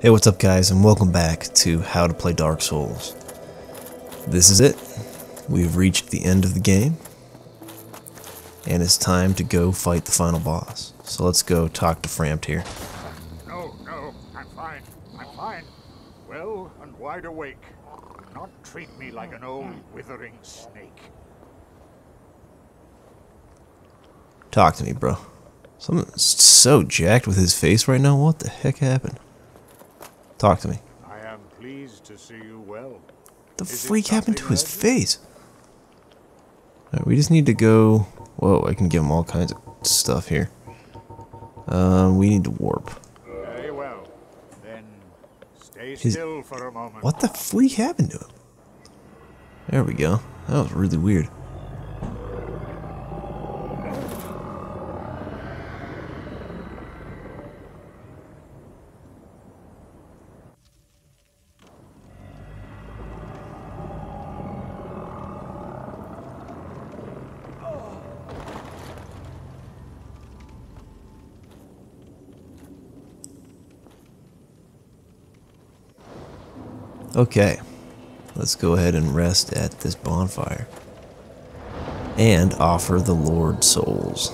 Hey, what's up guys, and welcome back to How to Play Dark Souls. This is it. We've reached the end of the game, and it's time to go fight the final boss. So let's go talk to Framped here. No, I'm fine. I'm fine. Well and wide awake. Do not treat me like an old withering snake. Talk to me, bro. Someone's so jacked with his face right now. What the heck happened? Talk to me. I am pleased to see you well. The freak happened to his face? Alright, we just need to go... Whoa, I can give him all kinds of stuff here. We need to warp. Very well. Then stay still for a moment. What the freak happened to him? There we go. That was really weird. Okay, let's go ahead and rest at this bonfire and offer the Lord souls.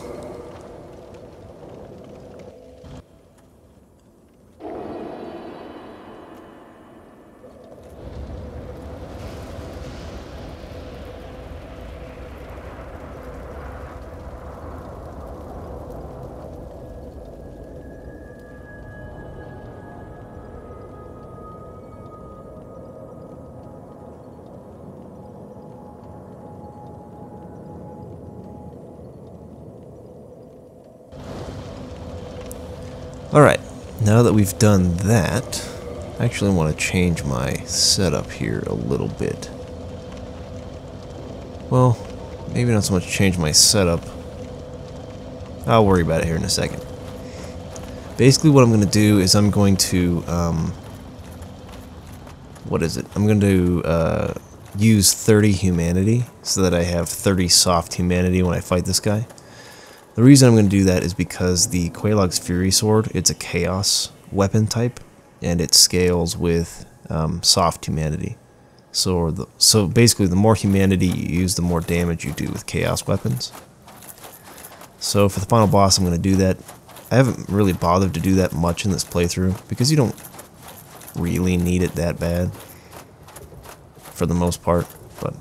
Alright, now that we've done that, I actually want to change my setup here a little bit. Well, maybe not so much change my setup. I'll worry about it here in a second. Basically what I'm going to do is I'm going to, I'm going to use 30 humanity so that I have 30 soft humanity when I fight this guy. The reason I'm going to do that is because the Quelaag's Fury Sword, it's a chaos weapon type, and it scales with soft humanity. So basically, the more humanity you use, the more damage you do with chaos weapons. So for the final boss, I'm going to do that. I haven't really bothered to do that much in this playthrough, because you don't really need it that bad, for the most part. But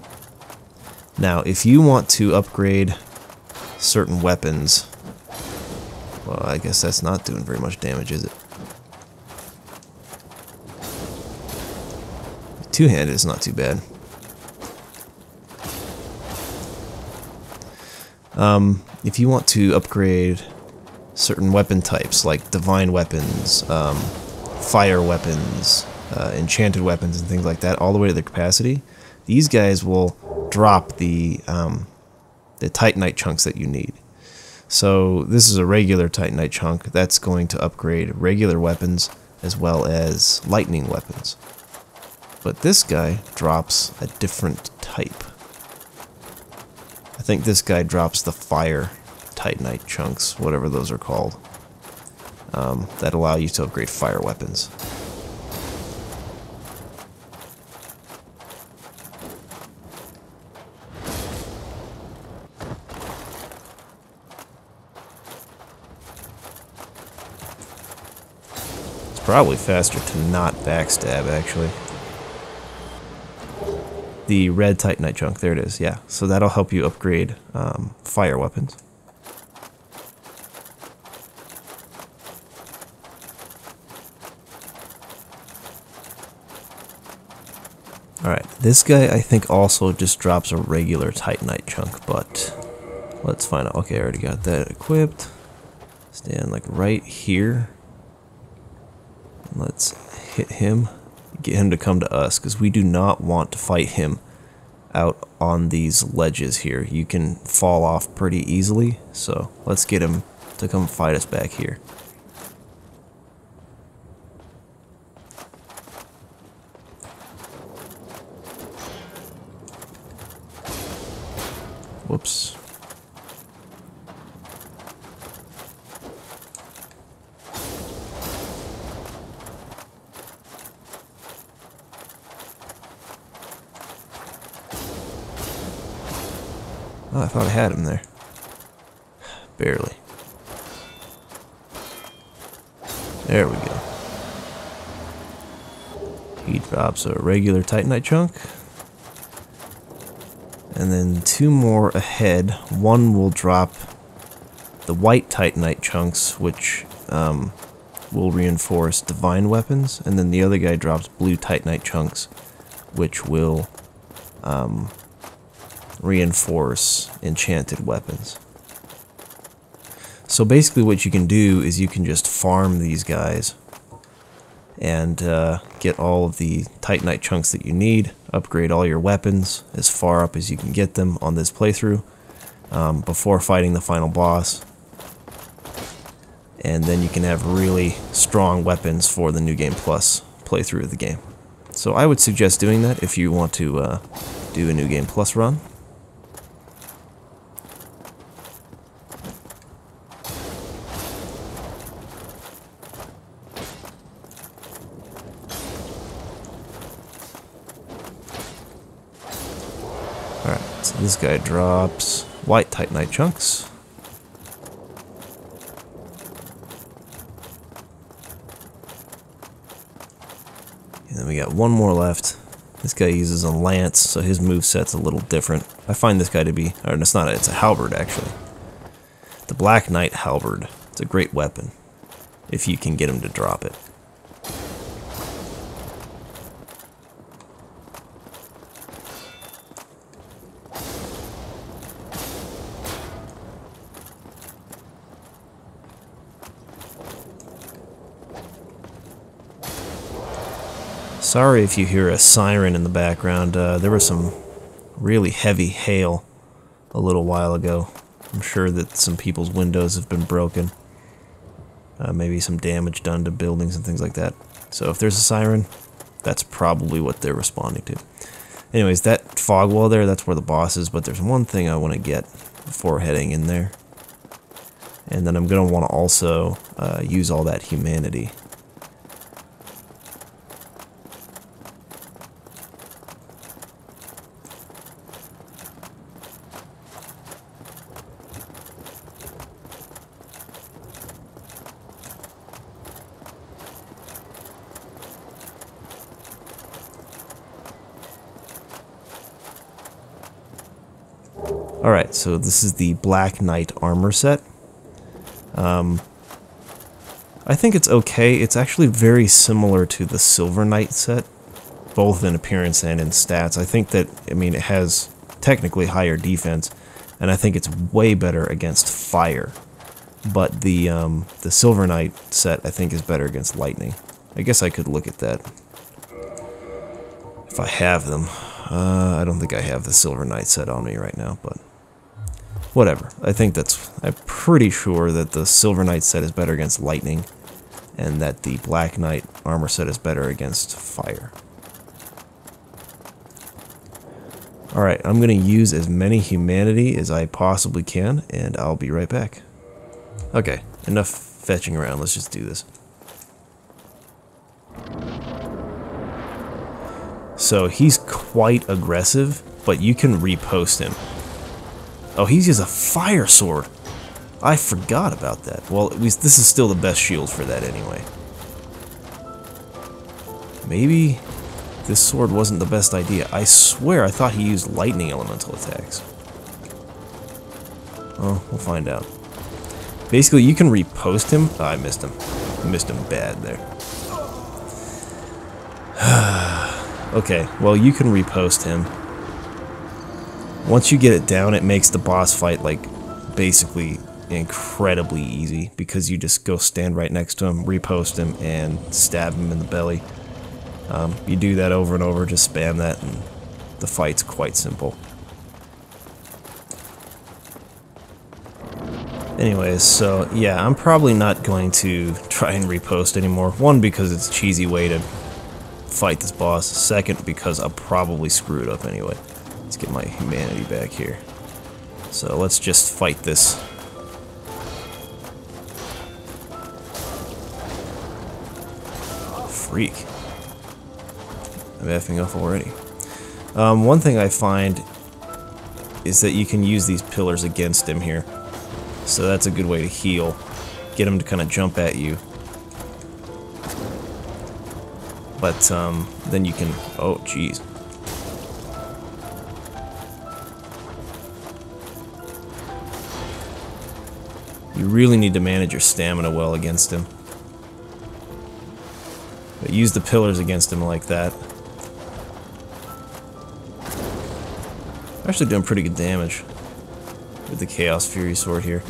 now, if you want to upgrade certain weapons, well, I guess that's not doing very much damage, is it? Two-handed is not too bad. If you want to upgrade certain weapon types, like divine weapons, fire weapons, enchanted weapons, and things like that, all the way to their capacity, these guys will drop the Titanite chunks that you need. So this is a regular Titanite chunk that's going to upgrade regular weapons as well as lightning weapons. But this guy drops a different type. I think this guy drops the fire Titanite chunks, whatever those are called, that allow you to upgrade fire weapons. Probably faster to not backstab, actually. The red Titanite chunk, there it is, yeah. So that'll help you upgrade fire weapons. Alright, this guy I think also just drops a regular Titanite chunk, but let's find out. Okay, I already got that equipped. Stand like right here. Let's hit him, get him to come to us, because we do not want to fight him out on these ledges here. You can fall off pretty easily, so let's get him to come fight us back here. Whoops. Oh, I thought I had him there. Barely. There we go. He drops a regular Titanite chunk. And then 2 more ahead. One will drop the white Titanite chunks, which will reinforce divine weapons. And then the other guy drops blue Titanite chunks, which will reinforce enchanted weapons. So basically what you can do is you can just farm these guys and get all of the Titanite chunks that you need, upgrade all your weapons as far up as you can get them on this playthrough before fighting the final boss. And then you can have really strong weapons for the New Game Plus playthrough of the game. So I would suggest doing that if you want to do a New Game Plus run. Alright, so this guy drops white Titanite chunks. And then we got one more left. This guy uses a lance, so his moveset's a little different. I find this guy to be, or it's not, it's a halberd actually. The Black Knight halberd. It's a great weapon, if you can get him to drop it. Sorry if you hear a siren in the background. There was some really heavy hail a little while ago. I'm sure that some people's windows have been broken. Maybe some damage done to buildings and things like that. So if there's a siren, that's probably what they're responding to. Anyways, that fog wall there, that's where the boss is, but there's one thing I want to get before heading in there. And then I'm going to want to also use all that humanity. Alright, so this is the Black Knight armor set. I think it's okay. It's actually very similar to the Silver Knight set, both in appearance and in stats. I think that, I mean, it has technically higher defense, and I think it's way better against fire. But the Silver Knight set, I think, is better against lightning. I guess I could look at that if I have them. I don't think I have the Silver Knight set on me right now, but whatever. I'm pretty sure that the Silver Knight set is better against lightning, and that the Black Knight armor set is better against fire. Alright, I'm going to use as many humanity as I possibly can, and I'll be right back. Okay, enough fetching around, let's just do this. So he's quite aggressive, but you can repost him. Oh, he uses a fire sword. I forgot about that. Well, at least this is still the best shield for that anyway. Maybe this sword wasn't the best idea. I swear I thought he used lightning elemental attacks. Oh, we'll find out. Basically, you can repost him. Oh, I missed him. I missed him bad there. Okay, well, you can repost him. Once you get it down, it makes the boss fight, like, basically incredibly easy, because you just go stand right next to him, repost him, and stab him in the belly. You do that over and over, just spam that, and the fight's quite simple. Anyways, so, yeah, I'm probably not going to try and repost anymore. One, because it's a cheesy way to fight this boss. Second, because I'll probably screw it up anyway. Let's get my humanity back here. So let's just fight this. Freak. I'm effing up already. One thing I find is that you can use these pillars against him here. So that's a good way to heal. Get him to kind of jump at you. But then you can... Oh, jeez. You really need to manage your stamina well against him. But use the pillars against him like that. Actually doing pretty good damage with the Chaos Fury Sword here.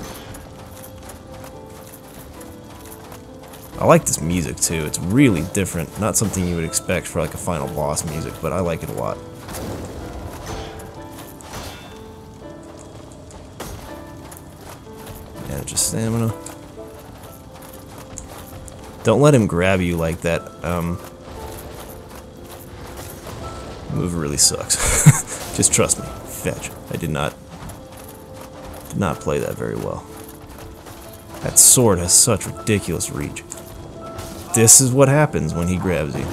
I like this music too, it's really different. Not something you would expect for like a final boss music, but I like it a lot. And just stamina. Don't let him grab you like that. Move really sucks. Just trust me. Fetch. I did not play that very well. That sword has such ridiculous reach. This is what happens when he grabs you.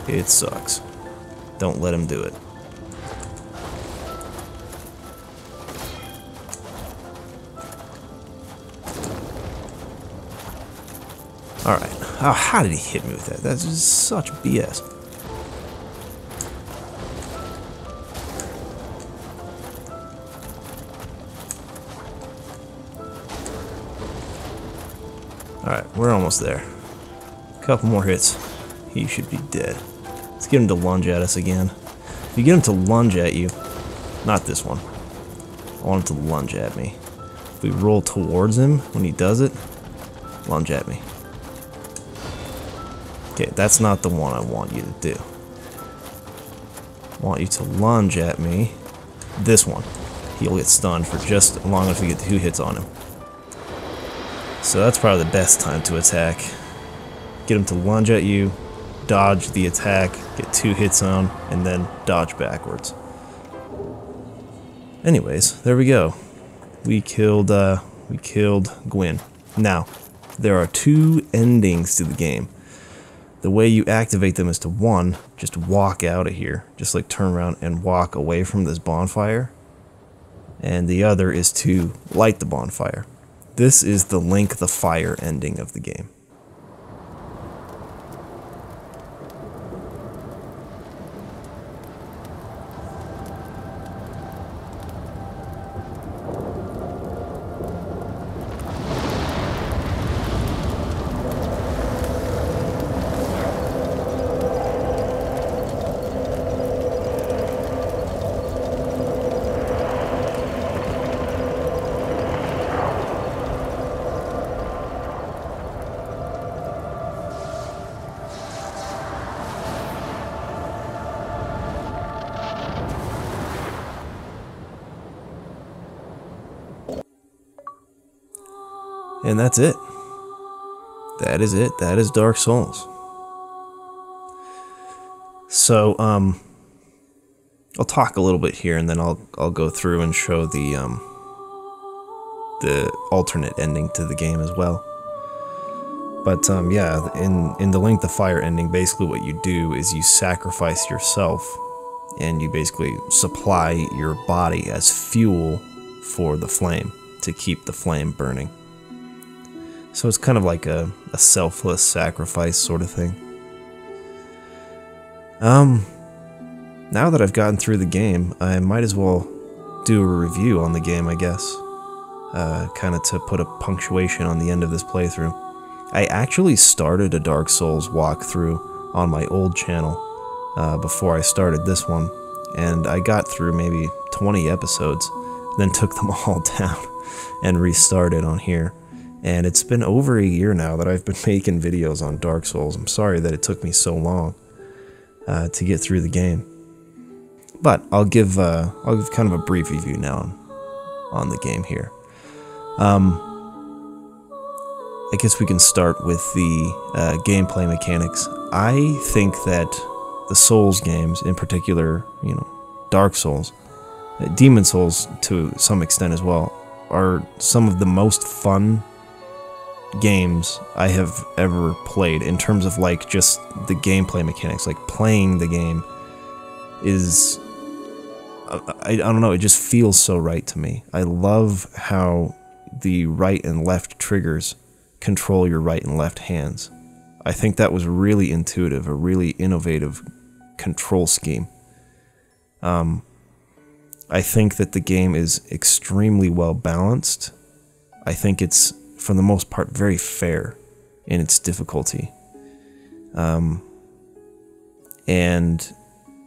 It sucks. Don't let him do it. Alright. Oh, how did he hit me with that? That's just such BS. Alright, we're almost there. Couple more hits. He should be dead. Let's get him to lunge at us again. If you get him to lunge at you, not this one. I want him to lunge at me. If we roll towards him when he does it, lunge at me. Okay, that's not the one I want you to do. I want you to lunge at me. This one. He'll get stunned for just long enough to get 2 hits on him. So that's probably the best time to attack. Get him to lunge at you, dodge the attack, get 2 hits on, and then dodge backwards. Anyways, there we go. We killed Gwyn. Now, there are 2 endings to the game. The way you activate them is to 1, just walk out of here, just like turn around and walk away from this bonfire. And the other is to light the bonfire. This is the Link the Fire ending of the game. And that's it. That is it. That is Dark Souls. So, I'll talk a little bit here, and then I'll go through and show the alternate ending to the game as well. But yeah, in the Link the Fire ending, basically what you do is you sacrifice yourself, and you basically supply your body as fuel for the flame to keep the flame burning. So it's kind of like a selfless sacrifice sort of thing. Now that I've gotten through the game, I might as well do a review on the game, I guess. Kind of to put a punctuation on the end of this playthrough. I actually started a Dark Souls walkthrough on my old channel before I started this one, and I got through maybe 20 episodes, then took them all down and restarted on here. And it's been over a year now that I've been making videos on Dark Souls. I'm sorry that it took me so long to get through the game. But I'll give kind of a brief review now on the game here. I guess we can start with the gameplay mechanics. I think that the Souls games, in particular, you know, Dark Souls, Demon Souls to some extent as well, are some of the most fun games I have ever played in terms of like just the gameplay mechanics. Like playing the game is I don't know, it just feels so right to me. I love how the right and left triggers control your right and left hands. I think that was really intuitive, a really innovative control scheme. I think that the game is extremely well balanced. I think it's, for the most part, very fair in its difficulty. And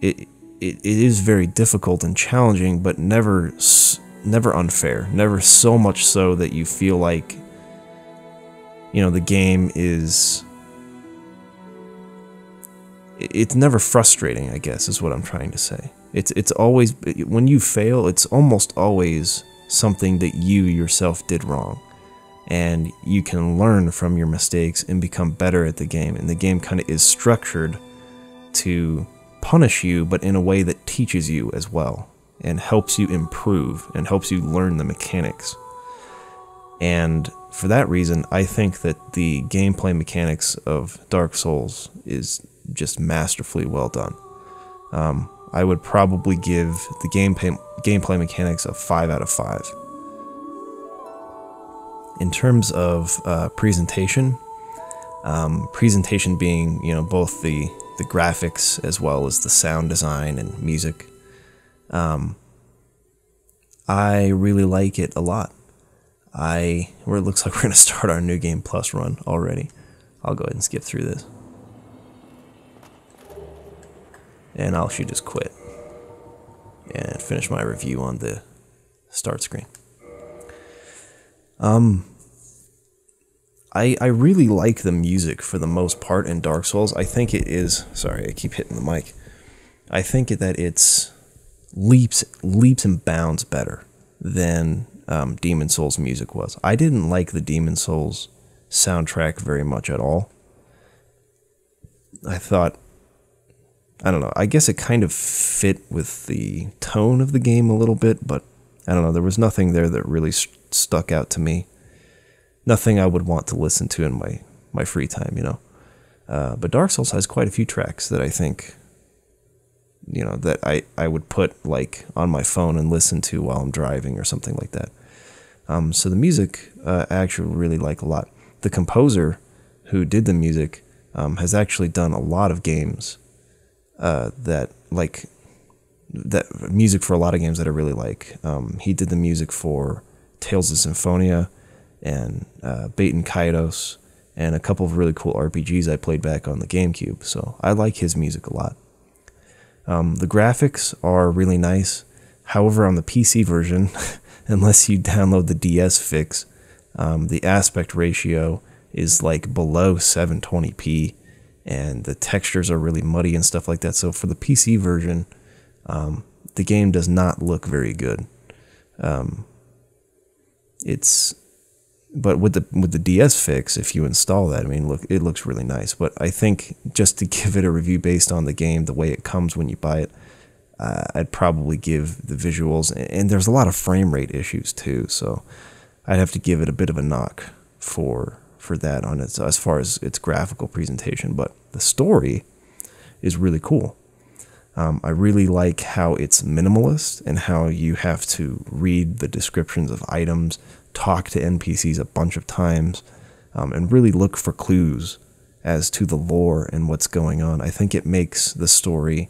it is very difficult and challenging, but never unfair. Never so much so that you feel like, the game is... It's never frustrating, I guess, is what I'm trying to say. It's always, when you fail, it's almost always something that you yourself did wrong. And you can learn from your mistakes and become better at the game. And the game kind of is structured to punish you, but in a way that teaches you as well, and helps you improve, and helps you learn the mechanics. And for that reason, I think that the gameplay mechanics of Dark Souls is just masterfully well done. I would probably give the gameplay mechanics a 5 out of 5. In terms of presentation being, both the graphics as well as the sound design and music, I really like it a lot. It looks like we're going to start our New Game Plus run already. I'll go ahead and skip through this. And I'll should just quit and finish my review on the start screen. I really like the music for the most part in Dark Souls. I think it is... Sorry, I keep hitting the mic. I think that it's leaps and bounds better than Demon Souls music was. I didn't like the Demon Souls soundtrack very much at all. I thought... I don't know, I guess it kind of fit with the tone of the game a little bit, but I don't know, there was nothing there that really stuck out to me. Nothing I would want to listen to in my free time, But Dark Souls has quite a few tracks that I think, that I would put, like, on my phone and listen to while I'm driving or something like that. So the music, I actually really like a lot. The composer who did the music has actually done a lot of games that music for a lot of games that I really like. He did the music for Tales of Symphonia and Baten Kaitos and a couple of really cool RPGs I played back on the GameCube, so I like his music a lot. The graphics are really nice. However, on the PC version, unless you download the DS fix, the aspect ratio is like below 720p, and the textures are really muddy and stuff like that. So for the PC version, the game does not look very good. But with the DS fix, if you install that, I mean, look, it looks really nice. But I think just to give it a review based on the game, the way it comes when you buy it, I'd probably give the visuals, and there's a lot of frame rate issues too, so I'd have to give it a bit of a knock for that on its, as far as its graphical presentation. But the story is really cool. I really like how it's minimalist and how you have to read the descriptions of items, talk to NPCs a bunch of times, and really look for clues as to the lore and what's going on. I think it makes the story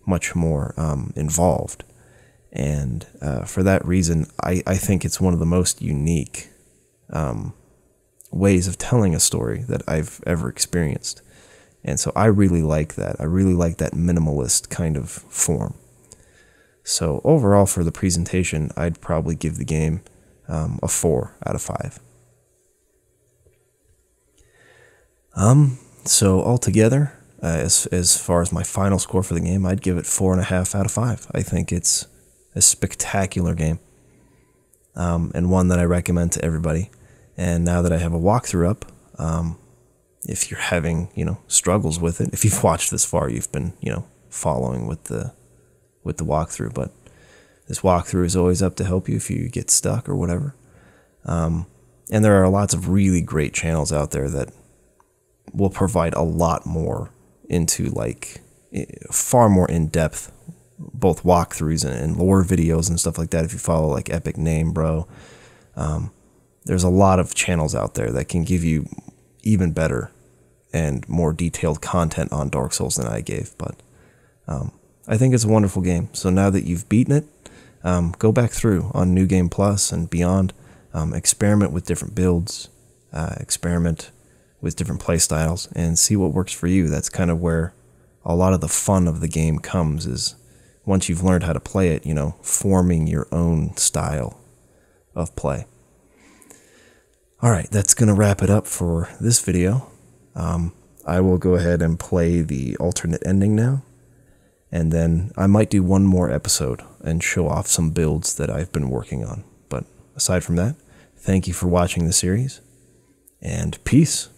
much more involved. And for that reason, I think it's one of the most unique ways of telling a story that I've ever experienced. And so I really like that. I really like that minimalist kind of form. So overall for the presentation, I'd probably give the game a 4 out of 5. So altogether, as far as my final score for the game, I'd give it 4.5 out of 5. I think it's a spectacular game, and one that I recommend to everybody. And now that I have a walkthrough up, if you're having, struggles with it, if you've watched this far, you've been, following with the walkthrough. But this walkthrough is always up to help you if you get stuck or whatever. And there are lots of really great channels out there that will provide a lot more into, like, far more in-depth both walkthroughs and lore videos and stuff like that. If you follow like Epic Name, bro, there's a lot of channels out there that can give you even better and more detailed content on Dark Souls than I gave. But I think it's a wonderful game. So now that you've beaten it, go back through on New Game Plus and beyond. Experiment with different builds, experiment with different play styles, and see what works for you. That's kind of where a lot of the fun of the game comes, is once you've learned how to play it, you know, forming your own style of play. Alright, that's going to wrap it up for this video. I will go ahead and play the alternate ending now, and then I might do one more episode and show off some builds that I've been working on. But aside from that, thank you for watching the series, and peace.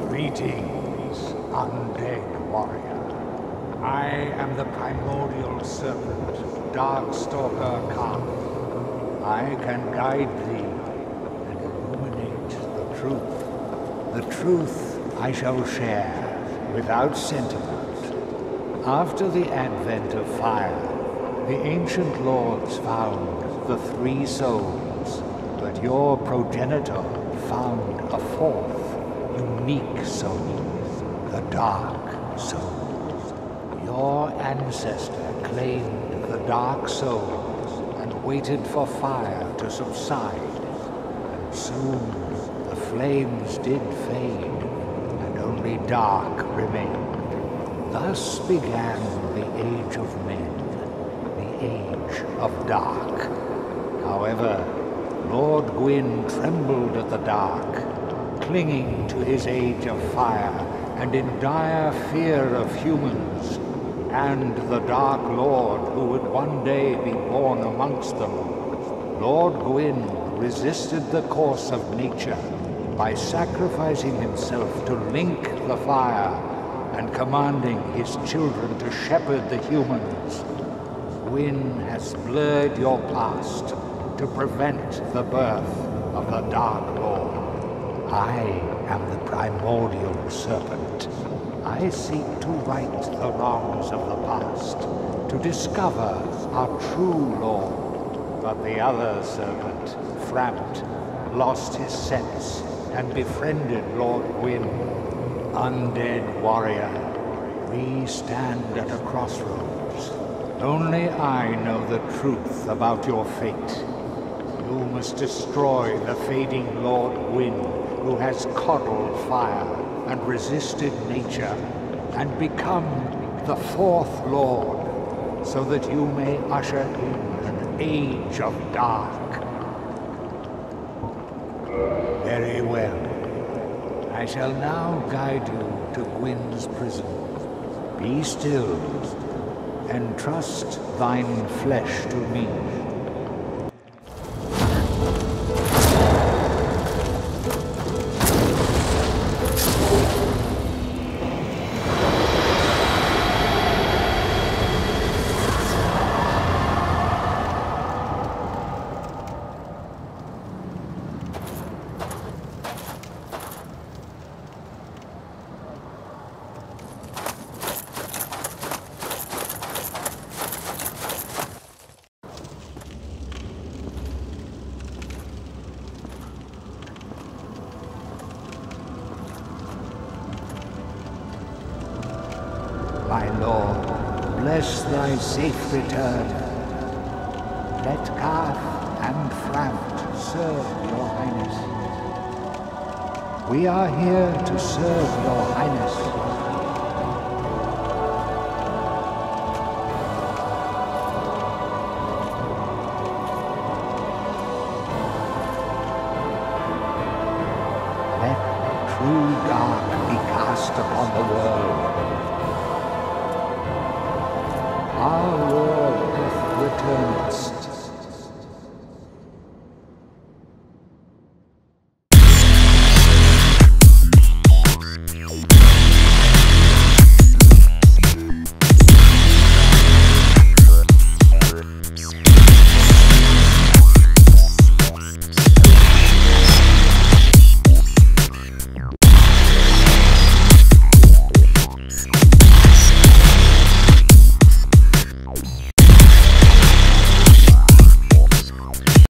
Greetings, undead warrior. I am the primordial serpent, Darkstalker Khan. I can guide thee and illuminate the truth. The truth I shall share without sentiment. After the advent of fire, the ancient lords found the three souls, but your progenitor found a fourth, unique soul, the Dark Soul. Your ancestor claimed the Dark Souls and waited for fire to subside, and soon the flames did fade, and only dark remained. Thus began the Age of Men, the Age of Dark. However, Lord Gwyn trembled at the dark, clinging to his age of fire, and in dire fear of humans, and the Dark Lord who would one day be born amongst them. Lord Gwyn resisted the course of nature by sacrificing himself to link the fire and commanding his children to shepherd the humans. Gwyn has blurred your past to prevent the birth of the Dark Lord. I am the primordial serpent. I seek to right the wrongs of the past, to discover our true Lord. But the other serpent, Framt, lost his sense and befriended Lord Gwyn. Undead warrior, we stand at a crossroads. Only I know the truth about your fate. You must destroy the fading Lord Gwyn, who has coddled fire and resisted nature, and become the fourth Lord, so that you may usher in an age of dark. Very well. I shall now guide you to Gwyn's prison. Be still, and trust thine flesh to me. My lord, bless thy safe return. Let Garth and Framt serve your highness. We are here to serve your highness. Let true dark be cast upon the world. Our Lord doth return its